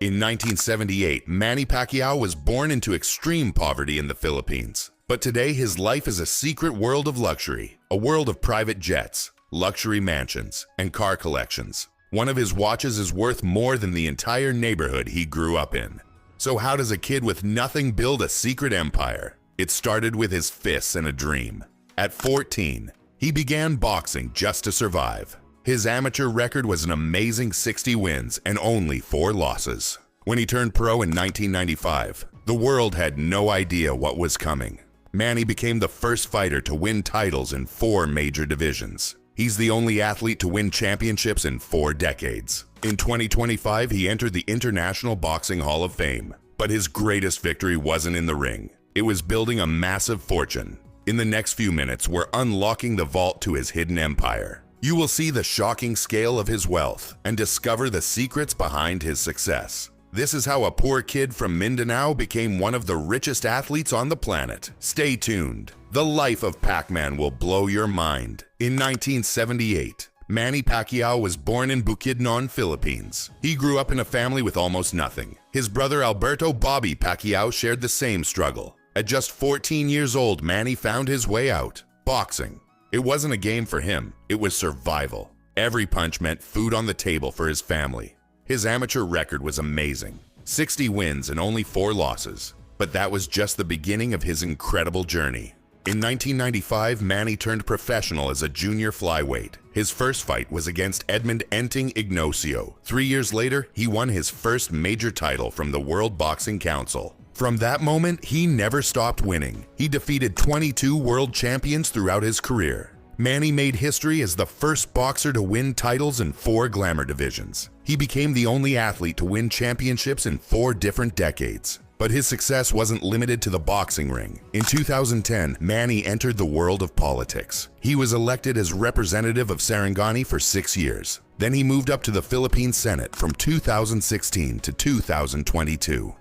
In 1978, Manny Pacquiao was born into extreme poverty in the Philippines. But today, his life is a secret world of luxury, a world of private jets, luxury mansions, and car collections. One of his watches is worth more than the entire neighborhood he grew up in. So how does a kid with nothing build a secret empire? It started with his fists and a dream. At 14, he began boxing just to survive. His amateur record was an amazing 60 wins and only 4 losses. When he turned pro in 1995, the world had no idea what was coming. Manny became the first fighter to win titles in 4 major divisions. He's the only athlete to win championships in 4 decades. In 2025, he entered the International Boxing Hall of Fame. But his greatest victory wasn't in the ring. It was building a massive fortune. In the next few minutes, we're unlocking the vault to his hidden empire. You will see the shocking scale of his wealth and discover the secrets behind his success. This is how a poor kid from Mindanao became one of the richest athletes on the planet. Stay tuned. The life of Pac-Man will blow your mind. In 1978, Manny Pacquiao was born in Bukidnon, Philippines. He grew up in a family with almost nothing. His brother Alberto Bobby Pacquiao shared the same struggle. At just 14 years old, Manny found his way out. Boxing. It wasn't a game for him, it was survival. Every punch meant food on the table for his family. His amateur record was amazing, 60 wins and only 4 losses. But that was just the beginning of his incredible journey. In 1995, Manny turned professional as a junior flyweight. His first fight was against Edmund Enting Ignacio. 3 years later, he won his first major title from the World Boxing Council. From that moment, he never stopped winning. He defeated 22 world champions throughout his career. Manny made history as the first boxer to win titles in 4 glamour divisions. He became the only athlete to win championships in 4 different decades. But his success wasn't limited to the boxing ring. In 2010, Manny entered the world of politics. He was elected as representative of Sarangani for 6 years. Then he moved up to the Philippine Senate from 2016 to 2022.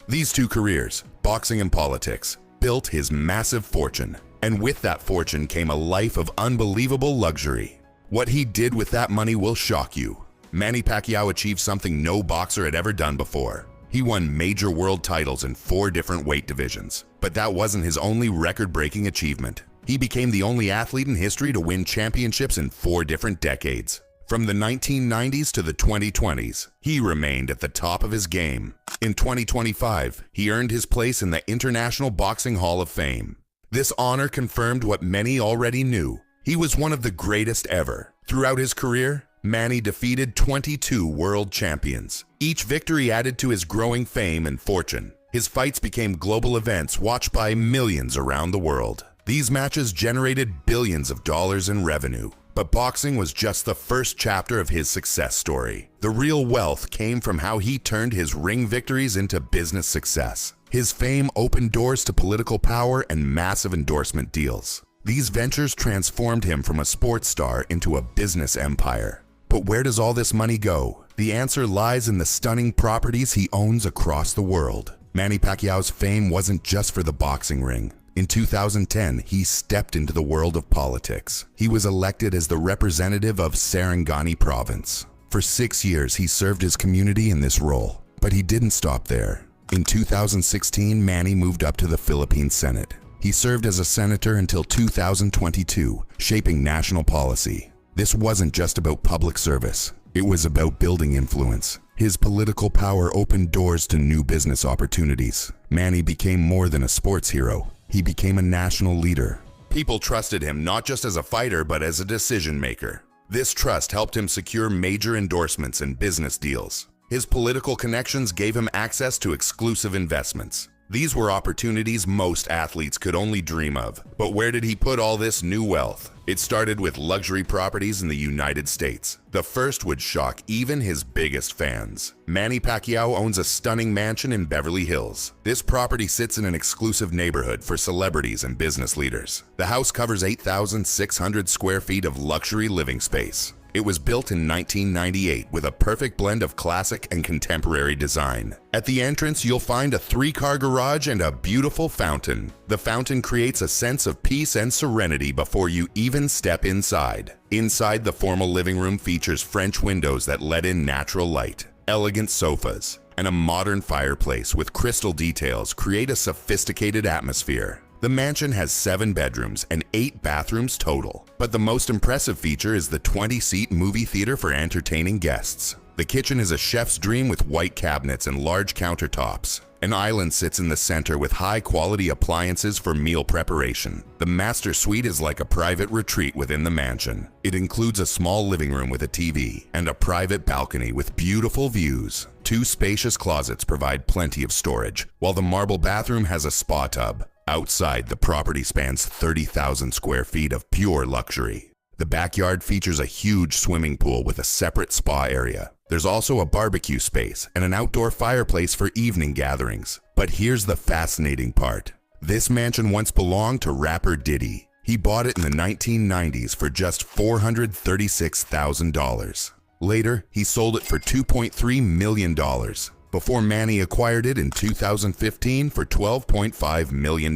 These 2 careers, boxing and politics, built his massive fortune. And with that fortune came a life of unbelievable luxury. What he did with that money will shock you. Manny Pacquiao achieved something no boxer had ever done before. He won major world titles in 4 different weight divisions. But that wasn't his only record-breaking achievement. He became the only athlete in history to win championships in 4 different decades. From the 1990s to the 2020s, he remained at the top of his game. In 2025, he earned his place in the International Boxing Hall of Fame. This honor confirmed what many already knew. He was one of the greatest ever. Throughout his career, Manny defeated 22 world champions. Each victory added to his growing fame and fortune. His fights became global events watched by millions around the world. These matches generated billions of dollars in revenue. But boxing was just the first chapter of his success story. The real wealth came from how he turned his ring victories into business success. His fame opened doors to political power and massive endorsement deals. These ventures transformed him from a sports star into a business empire. But where does all this money go? The answer lies in the stunning properties he owns across the world. Manny Pacquiao's fame wasn't just for the boxing ring. In 2010, he stepped into the world of politics. He was elected as the representative of Sarangani province. For 6 years, he served his community in this role. But he didn't stop there. In 2016, Manny moved up to the Philippine Senate. He served as a senator until 2022, shaping national policy. This wasn't just about public service. It was about building influence. His political power opened doors to new business opportunities. Manny became more than a sports hero. He became a national leader. People trusted him not just as a fighter, but as a decision maker. This trust helped him secure major endorsements and business deals. His political connections gave him access to exclusive investments. These were opportunities most athletes could only dream of. But where did he put all this new wealth? It started with luxury properties in the United States. The first would shock even his biggest fans. Manny Pacquiao owns a stunning mansion in Beverly Hills. This property sits in an exclusive neighborhood for celebrities and business leaders. The house covers 8,600 square feet of luxury living space. It was built in 1998 with a perfect blend of classic and contemporary design. At the entrance, you'll find a 3-car garage and a beautiful fountain. The fountain creates a sense of peace and serenity before you even step inside. Inside, the formal living room features French windows that let in natural light, elegant sofas, and a modern fireplace with crystal details create a sophisticated atmosphere. The mansion has 7 bedrooms and 8 bathrooms total, but the most impressive feature is the 20-seat movie theater for entertaining guests. The kitchen is a chef's dream with white cabinets and large countertops. An island sits in the center with high-quality appliances for meal preparation. The master suite is like a private retreat within the mansion. It includes a small living room with a TV and a private balcony with beautiful views. 2 spacious closets provide plenty of storage, while the marble bathroom has a spa tub. Outside, the property spans 30,000 square feet of pure luxury. The backyard features a huge swimming pool with a separate spa area. There's also a barbecue space and an outdoor fireplace for evening gatherings. But here's the fascinating part. This mansion once belonged to rapper Diddy. He bought it in the 1990s for just $436,000. Later, he sold it for $2.3 million, before Manny acquired it in 2015 for $12.5 million.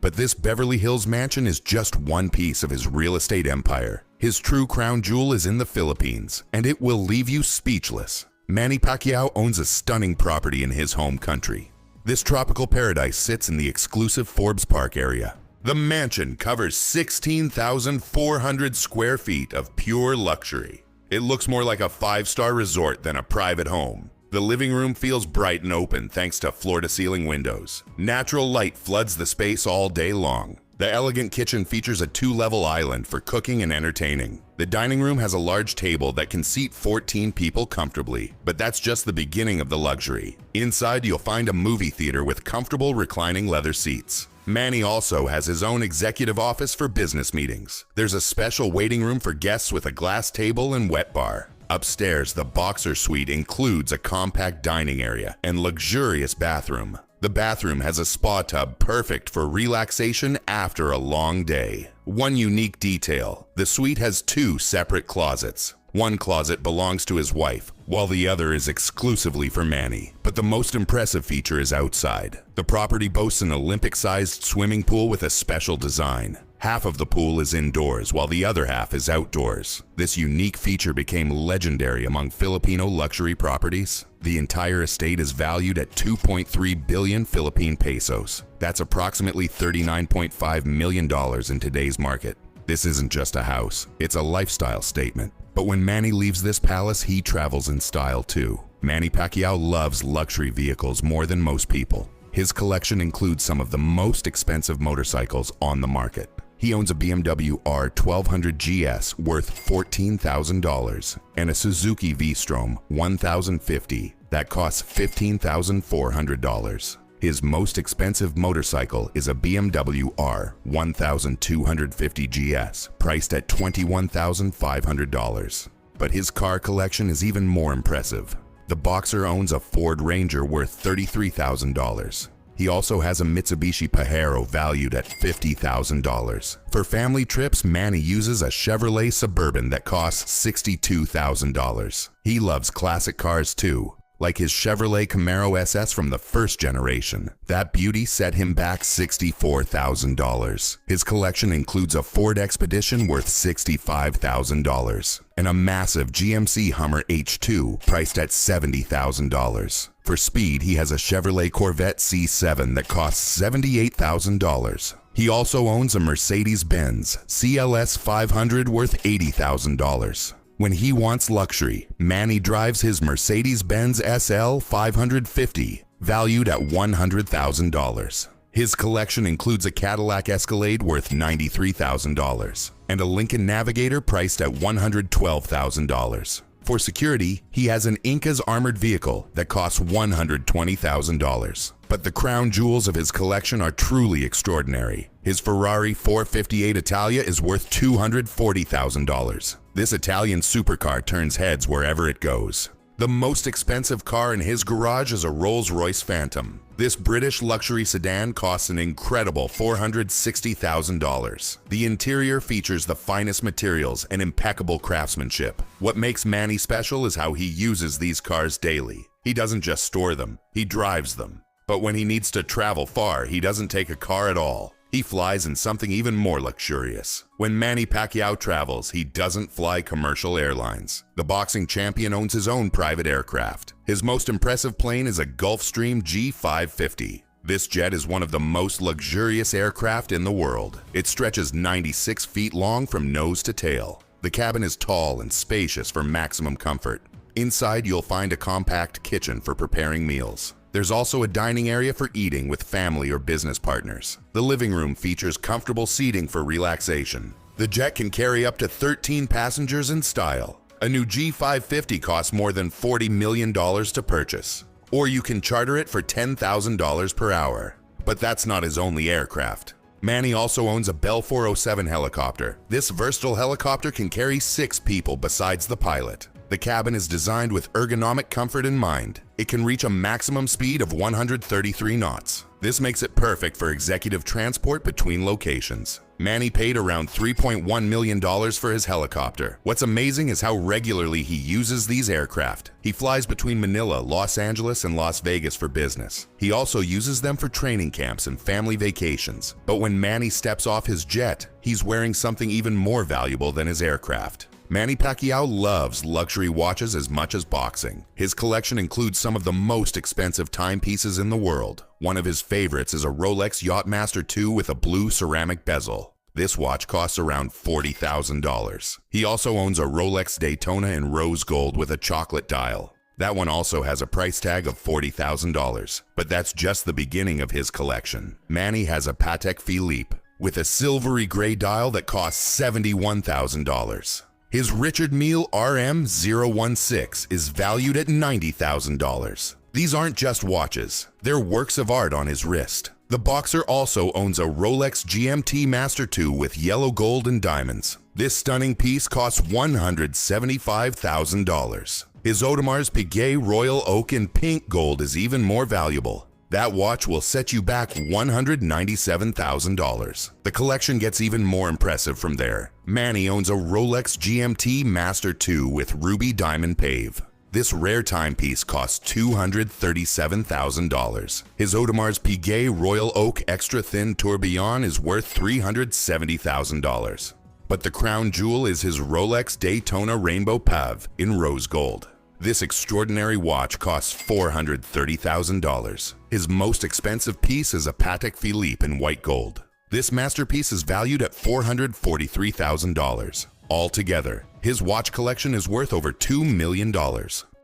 But this Beverly Hills mansion is just one piece of his real estate empire. His true crown jewel is in the Philippines, and it will leave you speechless. Manny Pacquiao owns a stunning property in his home country. This tropical paradise sits in the exclusive Forbes Park area. The mansion covers 16,400 square feet of pure luxury. It looks more like a 5-star resort than a private home. The living room feels bright and open thanks to floor-to-ceiling windows. Natural light floods the space all day long. The elegant kitchen features a 2-level island for cooking and entertaining. The dining room has a large table that can seat 14 people comfortably, but that's just the beginning of the luxury. Inside, you'll find a movie theater with comfortable reclining leather seats. Manny also has his own executive office for business meetings. There's a special waiting room for guests with a glass table and wet bar. Upstairs, the boxer suite includes a compact dining area and luxurious bathroom. The bathroom has a spa tub perfect for relaxation after a long day. One unique detail, the suite has 2 separate closets. One closet belongs to his wife, while the other is exclusively for Manny. But the most impressive feature is outside. The property boasts an Olympic-sized swimming pool with a special design. Half of the pool is indoors, while the other half is outdoors. This unique feature became legendary among Filipino luxury properties. The entire estate is valued at 2.3 billion Philippine pesos. That's approximately $39.5 million in today's market. This isn't just a house, it's a lifestyle statement. But when Manny leaves this palace, he travels in style too. Manny Pacquiao loves luxury vehicles more than most people. His collection includes some of the most expensive motorcycles on the market. He owns a BMW R1200 GS worth $14,000 and a Suzuki V-Strom 1050 that costs $15,400. His most expensive motorcycle is a BMW R 1250 GS, priced at $21,500. But his car collection is even more impressive. The boxer owns a Ford Ranger worth $33,000. He also has a Mitsubishi Pajero valued at $50,000. For family trips, Manny uses a Chevrolet Suburban that costs $62,000. He loves classic cars too, like his Chevrolet Camaro SS from the first generation. That beauty set him back $64,000. His collection includes a Ford Expedition worth $65,000 and a massive GMC Hummer H2 priced at $70,000. For speed, he has a Chevrolet Corvette C7 that costs $78,000. He also owns a Mercedes-Benz CLS 500 worth $80,000. When he wants luxury, Manny drives his Mercedes-Benz SL 550, valued at $100,000. His collection includes a Cadillac Escalade worth $93,000 and a Lincoln Navigator priced at $112,000. For security, he has an Inca's armored vehicle that costs $120,000. But the crown jewels of his collection are truly extraordinary. His Ferrari 458 Italia is worth $240,000. This Italian supercar turns heads wherever it goes. The most expensive car in his garage is a Rolls-Royce Phantom. This British luxury sedan costs an incredible $460,000. The interior features the finest materials and impeccable craftsmanship. What makes Manny special is how he uses these cars daily. He doesn't just store them, he drives them. But when he needs to travel far, he doesn't take a car at all. He flies in something even more luxurious. When Manny Pacquiao travels, he doesn't fly commercial airlines. The boxing champion owns his own private aircraft. His most impressive plane is a Gulfstream G550. This jet is one of the most luxurious aircraft in the world. It stretches 96 feet long from nose to tail. The cabin is tall and spacious for maximum comfort. Inside, you'll find a compact kitchen for preparing meals. There's also a dining area for eating with family or business partners. The living room features comfortable seating for relaxation. The jet can carry up to 13 passengers in style. A new G550 costs more than $40 million to purchase. Or you can charter it for $10,000 per hour. But that's not his only aircraft. Manny also owns a Bell 407 helicopter. This versatile helicopter can carry 6 people besides the pilot. The cabin is designed with ergonomic comfort in mind. It can reach a maximum speed of 133 knots. This makes it perfect for executive transport between locations. Manny paid around $3.1 million for his helicopter. What's amazing is how regularly he uses these aircraft. He flies between Manila, Los Angeles, and Las Vegas for business. He also uses them for training camps and family vacations. But when Manny steps off his jet, he's wearing something even more valuable than his aircraft. Manny Pacquiao loves luxury watches as much as boxing. His collection includes some of the most expensive timepieces in the world. One of his favorites is a Rolex Yachtmaster II with a blue ceramic bezel. This watch costs around $40,000. He also owns a Rolex Daytona in rose gold with a chocolate dial. That one also has a price tag of $40,000. But that's just the beginning of his collection. Manny has a Patek Philippe with a silvery gray dial that costs $71,000. His Richard Mille RM016 is valued at $90,000. These aren't just watches, they're works of art on his wrist. The boxer also owns a Rolex GMT Master II with yellow gold and diamonds. This stunning piece costs $175,000. His Audemars Piguet Royal Oak in pink gold is even more valuable. That watch will set you back $197,000. The collection gets even more impressive from there. Manny owns a Rolex GMT Master II with ruby diamond pave. This rare timepiece costs $237,000. His Audemars Piguet Royal Oak Extra Thin Tourbillon is worth $370,000. But the crown jewel is his Rolex Daytona Rainbow Pave in rose gold. This extraordinary watch costs $430,000. His most expensive piece is a Patek Philippe in white gold. This masterpiece is valued at $443,000. Altogether, his watch collection is worth over $2 million.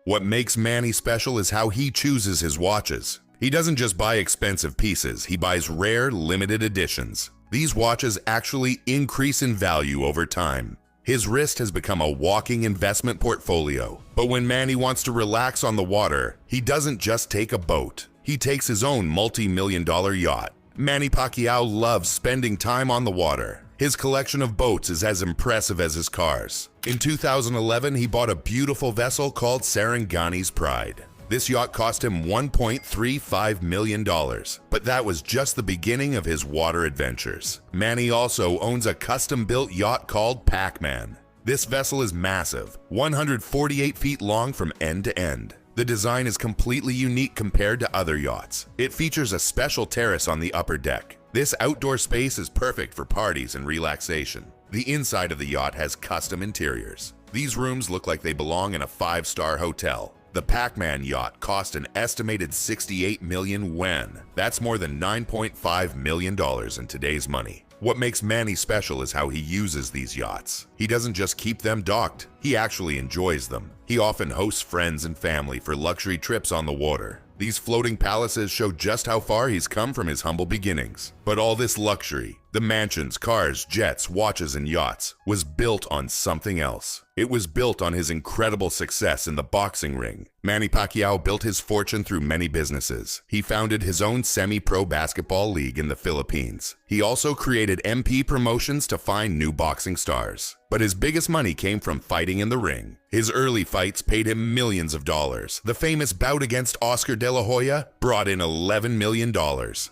What makes Manny special is how he chooses his watches. He doesn't just buy expensive pieces, he buys rare, limited editions. These watches actually increase in value over time. His wrist has become a walking investment portfolio. But when Manny wants to relax on the water, he doesn't just take a boat. He takes his own multi-million-dollar yacht. Manny Pacquiao loves spending time on the water. His collection of boats is as impressive as his cars. In 2011, he bought a beautiful vessel called Sarangani's Pride. This yacht cost him $1.35 million, but that was just the beginning of his water adventures. Manny also owns a custom-built yacht called Pac-Man. This vessel is massive, 148 feet long from end to end. The design is completely unique compared to other yachts. It features a special terrace on the upper deck. This outdoor space is perfect for parties and relaxation. The inside of the yacht has custom interiors. These rooms look like they belong in a 5-star hotel. The Pac-Man yacht cost an estimated $68 million yuan. That's more than $9.5 million in today's money. What makes Manny special is how he uses these yachts. He doesn't just keep them docked, he actually enjoys them. He often hosts friends and family for luxury trips on the water. These floating palaces show just how far he's come from his humble beginnings. But all this luxury, the mansions, cars, jets, watches, and yachts, was built on something else. It was built on his incredible success in the boxing ring. Manny Pacquiao built his fortune through many businesses. He founded his own semi-pro basketball league in the Philippines. He also created MP promotions to find new boxing stars. But his biggest money came from fighting in the ring. His early fights paid him millions of dollars. The famous bout against Oscar De La Hoya brought in $11 million.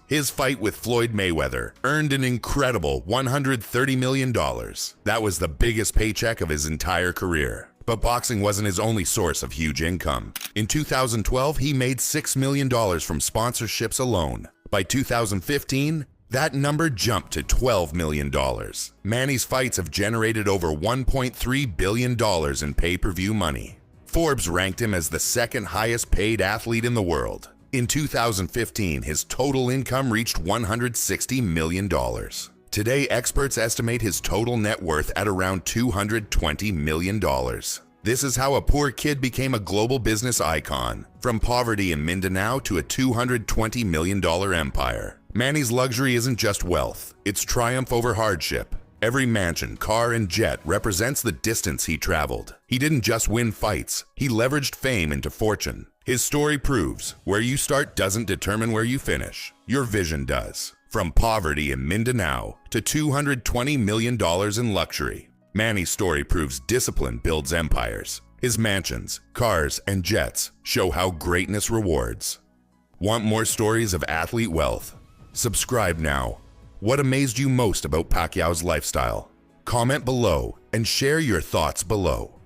His fight with Floyd Mayweather earned an incredible $130 million. That was the biggest paycheck of his entire career. But boxing wasn't his only source of huge income. In 2012, he made $6 million from sponsorships alone. By 2015, That number jumped to $12 million. Manny's fights have generated over $1.3 billion in pay-per-view money. Forbes ranked him as the second highest paid athlete in the world. In 2015, his total income reached $160 million. Today, experts estimate his total net worth at around $220 million. This is how a poor kid became a global business icon, from poverty in Mindanao to a $220 million empire. Manny's luxury isn't just wealth, it's triumph over hardship. Every mansion, car, and jet represents the distance he traveled. He didn't just win fights, he leveraged fame into fortune. His story proves, where you start doesn't determine where you finish. Your vision does. From poverty in Mindanao to $220 million in luxury, Manny's story proves discipline builds empires. His mansions, cars, and jets show how greatness rewards. Want more stories of athlete wealth? Subscribe now. What amazed you most about Pacquiao's lifestyle? Comment below and share your thoughts below.